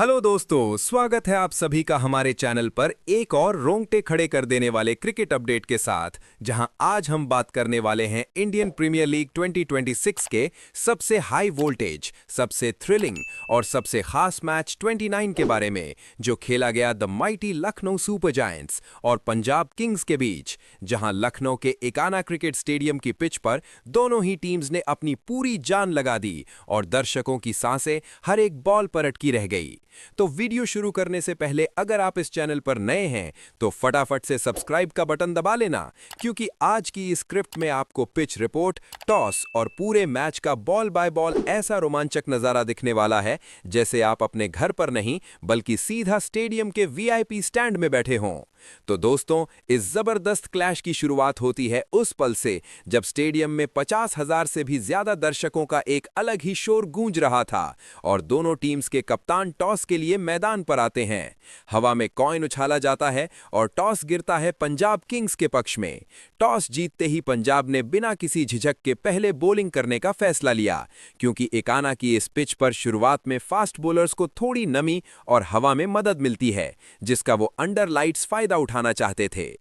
Hello दोस्तों, स्वागत है आप सभी का हमारे चैनल पर एक और रोंगटे खड़े कर देने वाले क्रिकेट अपडेट के साथ, जहां आज हम बात करने वाले हैं इंडियन प्रीमियर लीग 2026 के सबसे हाई वोल्टेज, सबसे थ्रिलिंग और सबसे खास मैच 29 के बारे में, जो खेला गया the mighty Lucknow super giants और पंजाब किंग्स के बीच, जहां लखनऊ के एकाना क्रिकेट स्टेडियम की पिच पर दोनों ही टीम्स ने अपनी पूरी जान लगा दी और दर्शकों की सांसें हर एक बॉल पर अटकी रह गई। तो वीडियो शुरू करने से पहले अगर आप इस चैनल पर नए हैं तो फटाफट से सब्सक्राइब का बटन दबा लेना, क्योंकि आज की इस स्क्रिप्ट में आपको पिच रिपोर्ट, टॉस और पूरे मैच का बॉल बाय बॉल ऐसा रोमांचक नजारा दिखने वाला है जैसे आप अपने घर पर नहीं बल्कि सीधा स्टेडियम के वीआईपी स्टैंड में बैठे हों। तो दोस्तों, इस जबरदस्त क्लैश की शुरुआत होती है उस पल से जब स्टेडियम में 50,000 से भी ज्यादा दर्शकों का एक अलग ही शोर गूंज रहा था और दोनों टीम्स के कप्तान टॉस के लिए मैदान पर आते हैं। हवा में कॉइन उछाला जाता है और टॉस गिरता है पंजाब किंग्स के पक्ष में। टॉस जीतते ही पंजाब ने बिना किसी झिझक के पहले बॉलिंग करने का फैसला लिया, क्योंकि एकाना की इस पिच पर शुरुआत में फास्ट बॉलर्स को थोड़ी नमी और हवा में मदद मिलती है, जिसका वो अंडर लाइट्स फायदा उठाना चाहते थे।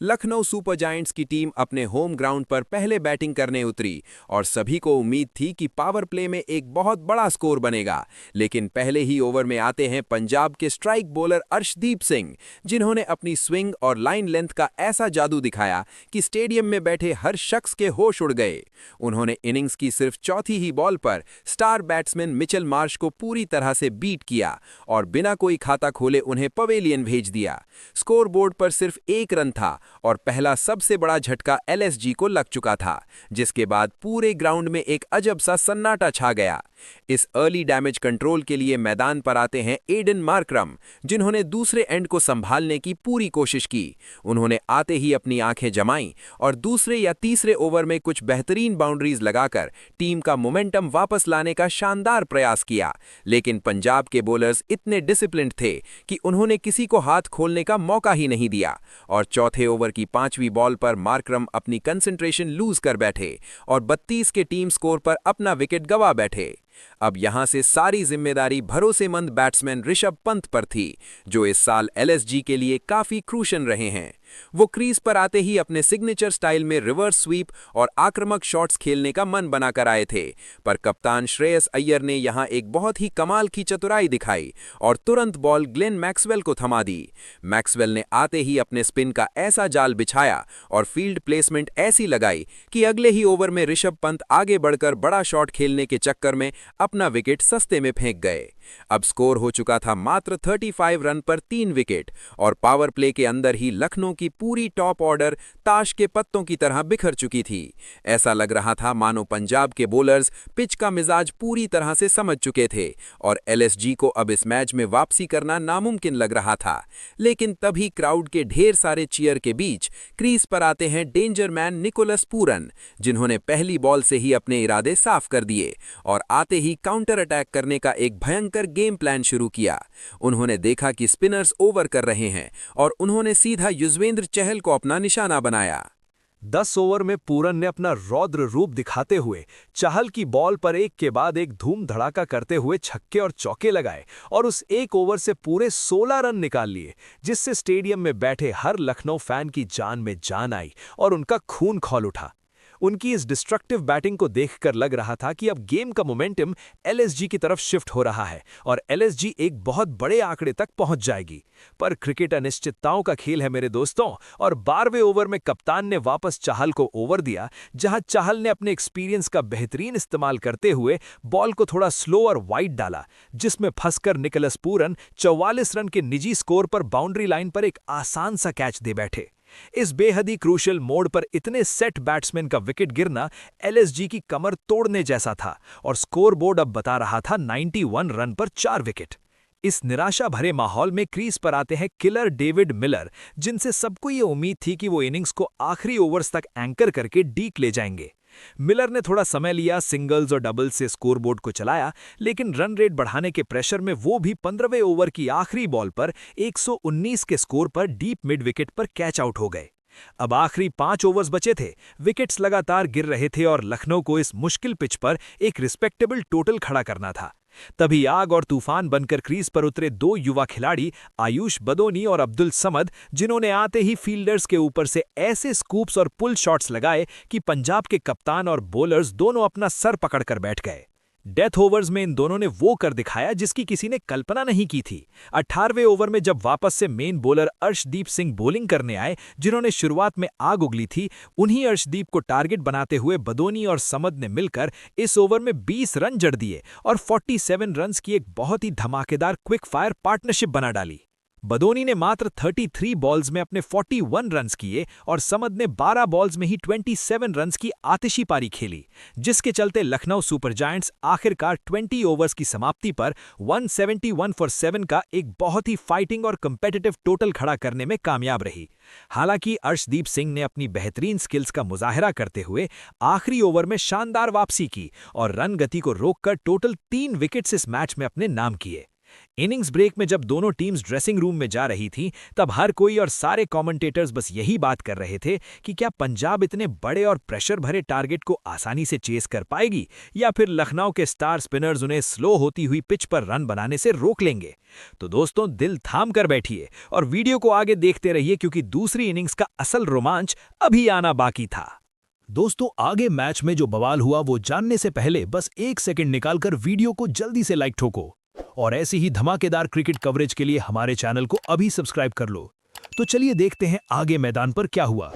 लखनऊ सुपर जायंट्स की टीम अपने होम ग्राउंड पर पहले बैटिंग करने उतरी और सभी को उम्मीद थी कि पावर प्ले में एक बहुत बड़ा स्कोर बनेगा, लेकिन पहले ही ओवर में आते हैं पंजाब के स्ट्राइक बॉलर अर्शदीप सिंह, जिन्होंने अपनी स्विंग और लाइन लेंथ का ऐसा जादू दिखाया कि स्टेडियम में बैठे हर शख्स के होश उड़ गए। उन्होंने इनिंग्स की सिर्फ चौथी ही बॉल पर स्टार बैट्समैन मिचेल मार्श को पूरी तरह से बीट किया और बिना कोई खाता खोले उन्हें पवेलियन भेज दिया। स्कोरबोर्ड पर सिर्फ एक रन था और पहला सबसे बड़ा झटका एलएसजी को लग चुका था, जिसके बाद पूरे ग्राउंड में एक अजब सा सन्नाटा छा गया। इस अर्ली डैमेज कंट्रोल के लिए मैदान पर आते हैं एडन मार्करम, जिन्होंने दूसरे एंड को संभालने की पूरी कोशिश की। उन्होंने आते ही अपनी आंखें जमाईं और दूसरे या तीसरे ओवर में कुछ बेहतरीन बाउंड्रीज लगाकर टीम का मोमेंटम वापस लाने का शानदार प्रयास किया, लेकिन पंजाब के बॉलर्स इतने डिसिप्लिन्ड थे कि उन्होंने किसी को हाथ खोलने का मौका ही नहीं दिया और चौथे ओवर की 5वीं बॉल पर मार्करम अपनी कंसंट्रेशन लूज कर बैठे और 32 के टीम स्कोर पर अपना विकेट गंवा बैठे। अब यहां से सारी जिम्मेदारी भरोसेमंद बैट्समैन ऋषभ पंत पर थी, जो इस साल एलएसजी के लिए काफी क्रूशन रहे हैं। वो क्रीज पर आते ही अपने सिग्नेचर स्टाइल में रिवर्स स्वीप और आक्रामक शॉट्स खेलने का मन बनाकर आए थे, पर कप्तान श्रेयस अय्यर ने यहां एक बहुत ही कमाल की चतुराई दिखाई और तुरंत बॉल ग्लेन मैक्सवेल को थमा दी। मैक्सवेल ने आते ही अपने स्पिन का ऐसा जाल बिछाया और फील्ड प्लेसमेंट ऐसी लगाई कि अगले ही ओवर में ऋषभ पंत आगे बढ़कर बड़ा शॉट खेलने के चक्कर में अपना विकेट सस्ते में फेंक गए। अब स्कोर हो चुका था मात्र 35 रन पर 3 विकेट और पावर प्ले के अंदर ही लखनऊ की पूरी टॉप ऑर्डर ताश के पत्तों की तरह बिखर चुकी थी। ऐसा लग रहा था मानो पंजाब के बॉलर्स पिच का मिजाज पूरी तरह से समझ चुके थे और एलएसजी को अब इस मैच में वापसी करना नामुमकिन लग रहा था। लेकिन तभी क्राउड के ढेर सारे चीयर के बीच क्रीज पर आते हैं डेंजर मैन निकोलस पूरन, जिन्होंने पहली बॉल से ही अपने इरादे साफ कर दिए और आते ही काउंटर अटैक करने का एक भयंकर गेम प्लान शुरू किया। उन्होंने देखा कि स्पिनर्स ओवर कर रहे हैं और उन्होंने सीधा युजवेंद्र चहल को अपना निशाना बनाया। 10 ओवर में पूरन ने अपना रौद्र रूप दिखाते हुए चहल की बॉल पर एक के बाद एक धूम धड़ाका करते हुए छक्के और चौके लगाए और उस एक ओवर से पूरे 16 रन निकाल लिए, जिससे स्टेडियम में बैठे हर लखनऊ फैन की जान में जान आई और उनका खून खौल उठा। उनकी इस डिस्ट्रक्टिव बैटिंग को देखकर लग रहा था कि अब गेम का मोमेंटम एलएसजी की तरफ शिफ्ट हो रहा है और एलएसजी एक बहुत बड़े आंकड़े तक पहुंच जाएगी। पर क्रिकेट अनिश्चितताओं का खेल है मेरे दोस्तों, और 12वें ओवर में कप्तान ने वापस चाहल को ओवर दिया, जहां चाहल ने अपने एक्सपीरियंस का बेहतरीन इस्तेमाल करते हुए बॉल को थोड़ा स्लो और वाइड डाला, जिसमें फंसकर निकोलस पूरन 44 रन के निजी स्कोर पर बाउंड्री लाइन पर एक आसान सा कैच दे बैठे। इस बेहद क्रूशल मोड़ पर इतने सेट बैट्समैन का विकेट गिरना एलएसजी की कमर तोड़ने जैसा था और स्कोरबोर्ड अब बता रहा था 91 रन पर 4 विकेट। इस निराशा भरे माहौल में क्रीज पर आते हैं किलर डेविड मिलर, जिनसे सबको ये उम्मीद थी कि वो इनिंग्स को आखिरी ओवर्स तक एंकर करके डीक ले जाएंगे। मिलर ने थोड़ा समय लिया, सिंगल्स और डबल्स से स्कोरबोर्ड को चलाया, लेकिन रन रेट बढ़ाने के प्रेशर में वो भी 15वें ओवर की आखिरी बॉल पर 119 के स्कोर पर डीप मिड विकेट पर कैच आउट हो गए। अब आखिरी 5 ओवर्स बचे थे, विकेट्स लगातार गिर रहे थे और लखनऊ को इस मुश्किल पिच पर एक रिस्पेक्टेबल टोटल खड़ा करना था। तभी आग और तूफान बनकर क्रीज पर उतरे दो युवा खिलाड़ी आयुष बदोनी और अब्दुल समद, जिन्होंने आते ही फील्डर्स के ऊपर से ऐसे स्कूप्स और पुल शॉट्स लगाए कि पंजाब के कप्तान और बॉलर्स दोनों अपना सर पकड़कर बैठ गए। डेथ ओवर्स में इन दोनों ने वो कर दिखाया जिसकी किसी ने कल्पना नहीं की थी। 18वें ओवर में जब वापस से main bowler Arshdeep Singh bowling करने आए, जिन्होंने शुरुआत में आग उगली थी, उन्हीं अर्शदीप को टारगेट बनाते हुए बदोनी और समद ने मिलकर इस ओवर में 20 रन जड़ दिए और 47 रन्स की एक बहुत ही धमाकेदार क्विक फायर पार्टनरशिप बना डाली। बदोनी ने मात्र 33 बॉल्स में अपने 41 रन्स किए और समद ने 12 बॉल्स में ही 27 रन्स की आतिशी पारी खेली, जिसके चलते लखनऊ सुपर जायंट्स आखिरकार 20 ओवर्स की समाप्ति पर 171 फॉर 7 का एक बहुत ही फाइटिंग और कंपेटिटिव टोटल खड़ा करने में कामयाब रही। हालांकि अर्शदीप सिंह ने अपनी बेहतरीन स्किल्स का मुजाहरा करते हुए आखिरी ओवर में शानदार वापसी की और रन गति को रोककर टोटल 3 विकेट्स इस मैच में अपने नाम किए। इनिंग्स ब्रेक में जब दोनों टीम्स ड्रेसिंग रूम में जा रही थीं, तब हर कोई और सारे कमेंटेटर्स बस यही बात कर रहे थे कि क्या पंजाब इतने बड़े और प्रेशर भरे टारगेट को आसानी से चेस कर पाएगी या फिर लखनऊ के स्टार स्पिनर्स उन्हें स्लो होती हुई पिच पर रन बनाने से रोक लेंगे। तो दोस्तों, दिल थाम कर बैठिए और वीडियो को आगे देखते रहिए, क्योंकि दूसरी इनिंग्स का असल रोमांच अभी आना बाकी था। दोस्तों, आगे मैच में जो बवाल हुआ वो जानने से पहले बस 1 सेकंड निकालकर वीडियो को जल्दी से लाइक ठोको और ऐसी ही धमाकेदार क्रिकेट कवरेज के लिए हमारे चैनल को अभी सब्सक्राइब कर लो। तो चलिए देखते हैं आगे मैदान पर क्या हुआ।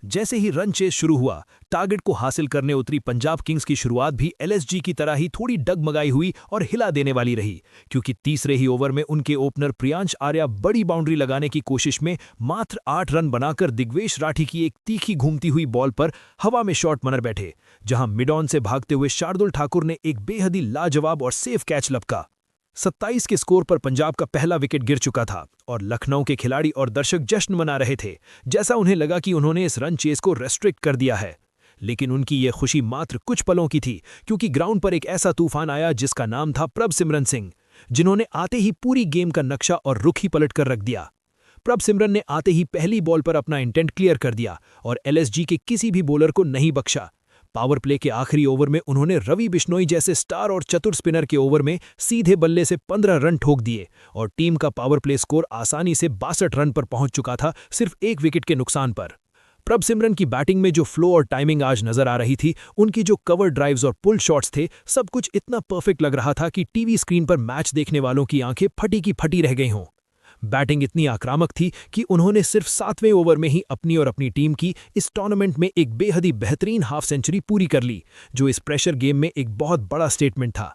जैसे ही रन चेस शुरू हुआ, टारगेट को हासिल करने उतरी पंजाब किंग्स की शुरुआत भी एलएसजी की तरह ही थोड़ी डगमगाई हुई और हिला देने वाली रही, क्योंकि तीसरे ही ओवर में उनके ओपनर प्रियांश आर्या बड़ी बाउंड्री लगाने की कोशिश में मात्र 8 रन बनाकर दिग्वेश राठी की एक तीखी घूमती हुई बॉल पर हवा में शॉट मर बैठे, जहां मिड ऑन से भागते हुए शार्दुल ठाकुर ने एक बेहद ही लाजवाब और सेफ कैच लपका। 27 के स्कोर पर पंजाब का पहला विकेट गिर चुका था और लखनऊ के खिलाड़ी और दर्शक जश्न मना रहे थे, जैसा उन्हें लगा कि उन्होंने इस रन चेस को रेस्ट्रिक्ट कर दिया है। लेकिन उनकी ये खुशी मात्र कुछ पलों की थी, क्योंकि ग्राउंड पर एक ऐसा तूफान आया जिसका नाम था प्रभसिमरन सिंह, जिन्होंने आते ही पूरी गेम का नक्शा और रुख ही पलट कर रख दिया। प्रभसिमरन ने आते ही पहली बॉल पर अपना इंटेंट क्लियर कर दिया और एलएसजी के किसी भी बॉलर को नहीं बख्शा। पावर प्ले के आखिरी ओवर में उन्होंने रवि बिश्नोई जैसे स्टार और चतुर स्पिनर के ओवर में सीधे बल्ले से 15 रन ठोक दिए और टीम का पावर प्ले स्कोर आसानी से 62 रन पर पहुंच चुका था, सिर्फ 1 विकेट के नुकसान पर। प्रभसिमरन की बैटिंग में जो फ्लो और टाइमिंग आज नजर आ रही थी, उनकी जो कवर ड्राइव्स और पुल शॉट्स थे, सब कुछ इतना परफेक्ट लग रहा था कि टीवी स्क्रीन पर मैच देखने वालों की आंखें फटी की फटी रह गई हों। बैटिंग इतनी आक्रामक थी कि उन्होंने सिर्फ 7वें ओवर में ही अपनी और अपनी टीम की इस टूर्नामेंट में एक बेहद ही बेहतरीन हाफ सेंचुरी पूरी कर ली, जो इस प्रेशर गेम में एक बहुत बड़ा स्टेटमेंट था।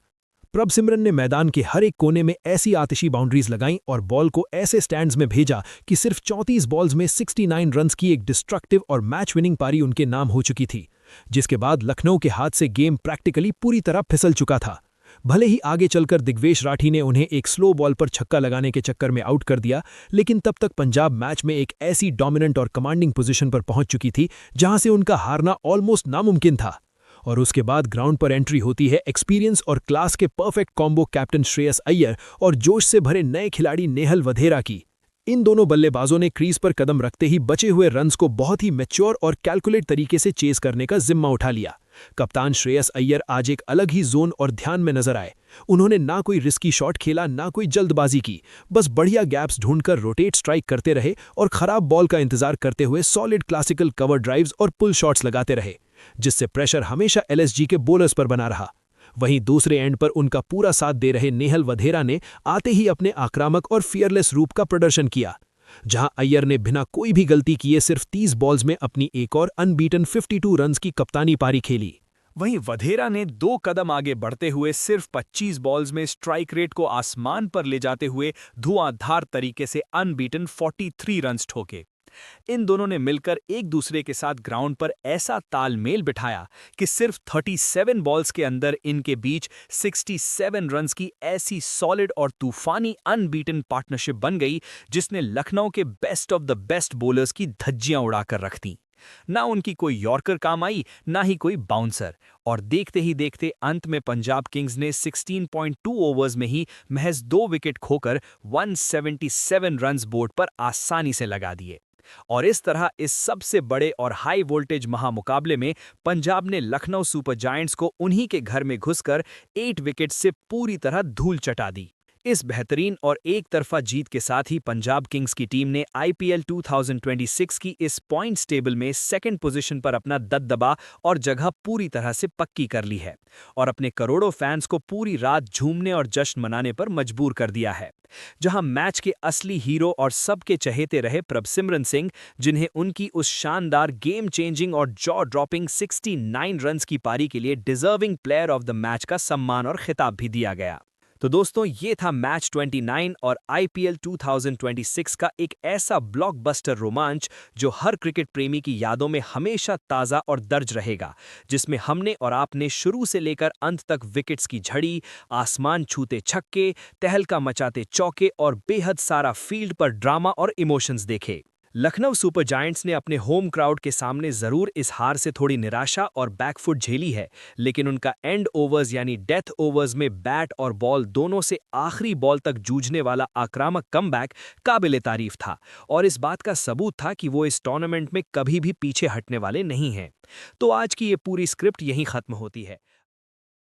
प्रभसिमरन ने मैदान के हर एक कोने में ऐसी आतिशी बाउंड्रीज लगाईं और बॉल को ऐसे स्टैंड्स में भेजा कि सिर्फ 34 बॉल्स में 69 रन्स की एक डिस्ट्रक्टिव और मैच विनिंग पारी उनके नाम हो चुकी थी, जिसके बाद लखनऊ के हाथ से गेम प्रैक्टिकली पूरी तरह फिसल चुका था। भले ही आगे चलकर दिग्वेश राठी ने उन्हें एक स्लो बॉल पर छक्का लगाने के चक्कर में आउट कर दिया, लेकिन तब तक पंजाब मैच में एक ऐसी डोमिनेंट और कमांडिंग पोजीशन पर पहुंच चुकी थी जहां से उनका हारना ऑलमोस्ट नामुमकिन था। और उसके बाद ग्राउंड पर एंट्री होती है एक्सपीरियंस और क्लास के perfect combo captain Shreyas Iyer और जोश से भरे नए खिलाड़ी नेहल वधेरा की। इन दोनों बल्लेबाजों ने क्रीज पर कदम रखते ही बचे हुए रन्स को बहुत ही मैच्योर और कैलकुलेट तरीके से चेस करने का जिम्मा उठा लिया। कप्तान श्रेयस अय्यर आज एक अलग ही जोन और ध्यान में नजर आए। उन्होंने ना कोई रिस्की शॉट खेला, ना कोई जल्दबाजी की, बस बढ़िया गैप्स ढूंढकर रोटेट स्ट्राइक करते रहे और खराब बॉल का इंतजार करते हुए सॉलिड क्लासिकल कवर ड्राइव्स और पुल शॉट्स लगाते रहे, जिससे प्रेशर हमेशा एलएसजी के बॉलर्स पर बना रहा। वहीं दूसरे एंड पर उनका पूरा साथ दे रहे नेहल वधेरा ने आते ही अपने आक्रामक और फियरलेस रूप का प्रदर्शन किया, जहां अय्यर ने बिना कोई भी गलती किए सिर्फ 30 बॉल्स में अपनी एक और अनबीटन 52 रन्स की कप्तानी पारी खेली। वहीं वधेरा ने 2 कदम आगे बढ़ते हुए सिर्फ 25 बॉल्स में स्ट्राइक रेट को आसमान पर ले जाते हुए धुआंधार तरीके से अनबीटन 43 रन्स ठोके। इन दोनों ने मिलकर एक दूसरे के साथ ग्राउंड पर ऐसा तालमेल बिठाया कि सिर्फ 37 बॉल्स के अंदर इनके बीच 67 रन्स की ऐसी सॉलिड और तूफानी अनबीटन पार्टनरशिप बन गई, जिसने लखनऊ के best of the best bowlers की धज्जियां उड़ाकर रख दी। ना उनकी कोई यॉर्कर काम आई, ना ही कोई बाउंसर, और देखते ही देखते अंत में पंजाब किंग्स ने 16.2 ओवर्स में ही महज 2 विकेट खोकर 177 रन्स बोर्ड पर आसानी से लगा दिए। और इस तरह इस सबसे बड़े और हाई वोल्टेज महामुकाबले में पंजाब ने लखनऊ सुपर जायंट्स को उन्हीं के घर में घुसकर 8 विकेट से पूरी तरह धूल चटा दी। इस बेहतरीन और एक तरफा जीत के साथ ही पंजाब किंग्स की टीम ने आईपीएल 2026 की इस पॉइंट्स टेबल में सेकंड पोजीशन पर अपना दबदबा और जगह पूरी तरह से पक्की कर ली है और अपने करोड़ों फैंस को पूरी रात झूमने और जश्न मनाने पर मजबूर कर दिया है। जहां मैच के असली हीरो और सबके चहेते रहे प्रभसिमरन सिंह, जिन्हें उनकी उस शानदार गेम चेंजिंग और जॉ ड्रॉपिंग 69 रन्स की पारी के लिए deserving player of the match का सम्मान और खिताब भी दिया गया। तो दोस्तों, ये था मैच 29 और आईपीएल 2026 का एक ऐसा ब्लॉकबस्टर रोमांच जो हर क्रिकेट प्रेमी की यादों में हमेशा ताज़ा और दर्ज रहेगा, जिसमें हमने और आपने शुरू से लेकर अंत तक विकेट्स की झड़ी, आसमान छूते छक्के, तहलका मचाते चौके और बेहद सारा फील्ड पर ड्रामा और इमोशंस देखे। लखनऊ सुपर जायंट्स ने अपने होम क्राउड के सामने जरूर इस हार से थोड़ी निराशा और बैकफुट झेली है, लेकिन उनका एंड ओवर्स यानी डेथ ओवर्स में बैट और बॉल दोनों से आखिरी बॉल तक जूझने वाला आक्रामक कमबैक काबिले तारीफ था और इस बात का सबूत था कि वो इस टूर्नामेंट में कभी भी पीछे हटने वाले नहीं हैं। तो आज की ये पूरी स्क्रिप्ट यहीं खत्म होती है।